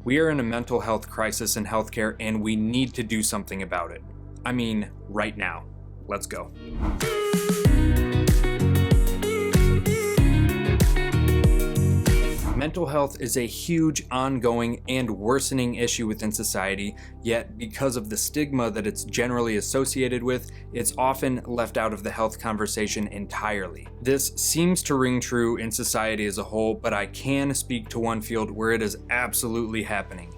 We are in a mental health crisis in healthcare, and we need to do something about it. I mean, right now. Let's go. Mental health is a huge, ongoing, and worsening issue within society, yet because of the stigma that it's generally associated with, it's often left out of the health conversation entirely. This seems to ring true in society as a whole, but I can speak to one field where it is absolutely happening: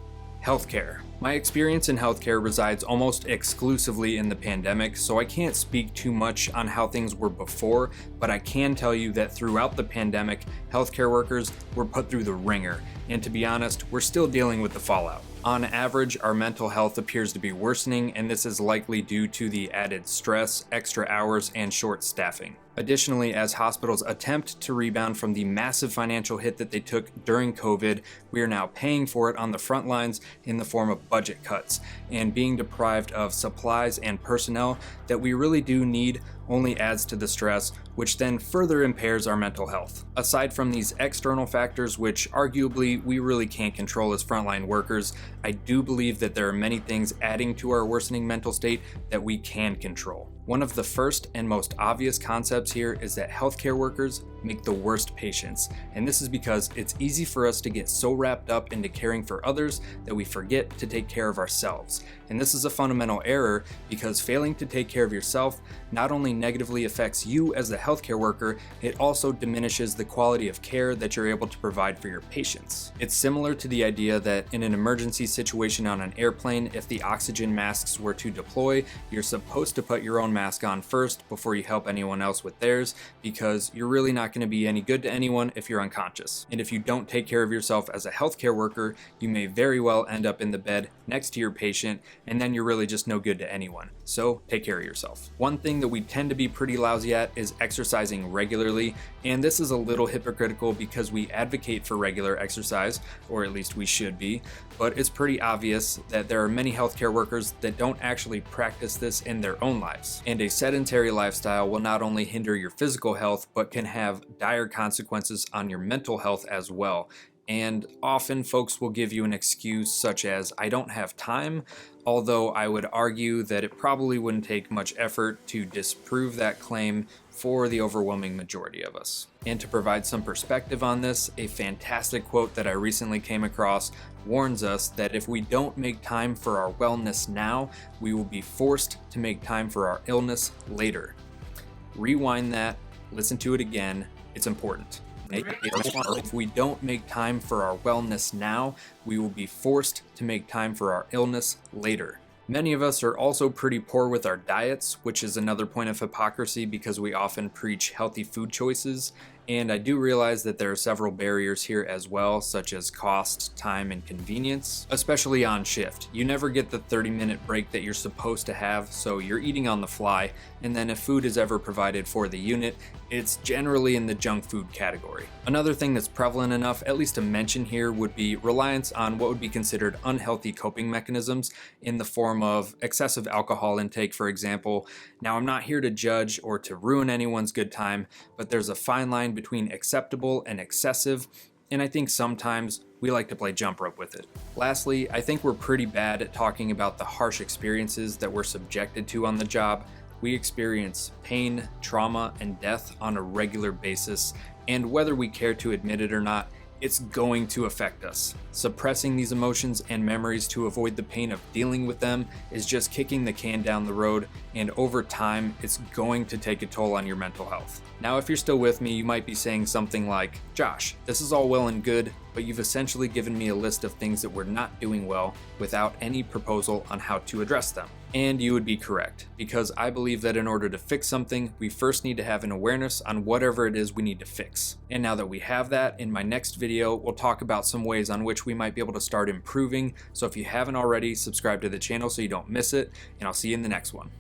healthcare. My experience in healthcare resides almost exclusively in the pandemic, so I can't speak too much on how things were before, but I can tell you that throughout the pandemic, healthcare workers were put through the ringer, and to be honest, we're still dealing with the fallout. On average, our mental health appears to be worsening, and this is likely due to the added stress, extra hours, and short staffing. Additionally, as hospitals attempt to rebound from the massive financial hit that they took during COVID, we are now paying for it on the front lines in the form of budget cuts, and being deprived of supplies and personnel that we really do need only adds to the stress, which then further impairs our mental health. Aside from these external factors, which arguably we really can't control as frontline workers, I do believe that there are many things adding to our worsening mental state that we can control. One of the first and most obvious concepts here is that healthcare workers make the worst patients, and this is because it's easy for us to get so wrapped up into caring for others that we forget to take care of ourselves. And this is a fundamental error because failing to take care of yourself not only negatively affects you as the healthcare worker, it also diminishes the quality of care that you're able to provide for your patients. It's similar to the idea that in an emergency situation on an airplane, if the oxygen masks were to deploy, you're supposed to put your own mask on first before you help anyone else with theirs, because you're really not going to be any good to anyone if you're unconscious. And if you don't take care of yourself as a healthcare worker, you may very well end up in the bed next to your patient, and then you're really just no good to anyone. So take care of yourself. One thing that we tend to be pretty lousy at is exercising regularly, and this is a little hypocritical because we advocate for regular exercise, or at least we should be, but it's pretty obvious that there are many healthcare workers that don't actually practice this in their own lives. And a sedentary lifestyle will not only hinder your physical health, but can have dire consequences on your mental health as well. And often folks will give you an excuse such as, "I don't have time," although I would argue that it probably wouldn't take much effort to disprove that claim for the overwhelming majority of us. And to provide some perspective on this, a fantastic quote that I recently came across warns us that if we don't make time for our wellness now, we will be forced to make time for our illness later. Rewind that, listen to it again, it's important. If we don't make time for our wellness now, we will be forced to make time for our illness later. Many of us are also pretty poor with our diets, which is another point of hypocrisy because we often preach healthy food choices. And I do realize that there are several barriers here as well, such as cost, time, and convenience, especially on shift. You never get the 30-minute break that you're supposed to have, so you're eating on the fly, and then if food is ever provided for the unit, it's generally in the junk food category. Another thing that's prevalent enough, at least to mention here, would be reliance on what would be considered unhealthy coping mechanisms in the form of excessive alcohol intake, for example. Now, I'm not here to judge or to ruin anyone's good time, but there's a fine line between acceptable and excessive, and I think sometimes we like to play jump rope with it. Lastly, I think we're pretty bad at talking about the harsh experiences that we're subjected to on the job. We experience pain, trauma, and death on a regular basis, and whether we care to admit it or not, it's going to affect us. Suppressing these emotions and memories to avoid the pain of dealing with them is just kicking the can down the road, and over time, it's going to take a toll on your mental health. Now, if you're still with me, you might be saying something like, "Josh, this is all well and good, but you've essentially given me a list of things that we're not doing well without any proposal on how to address them." And you would be correct, because I believe that in order to fix something, we first need to have an awareness on whatever it is we need to fix. And now that we have that, in my next video, we'll talk about some ways on which we might be able to start improving. So if you haven't already, subscribe to the channel so you don't miss it, and I'll see you in the next one.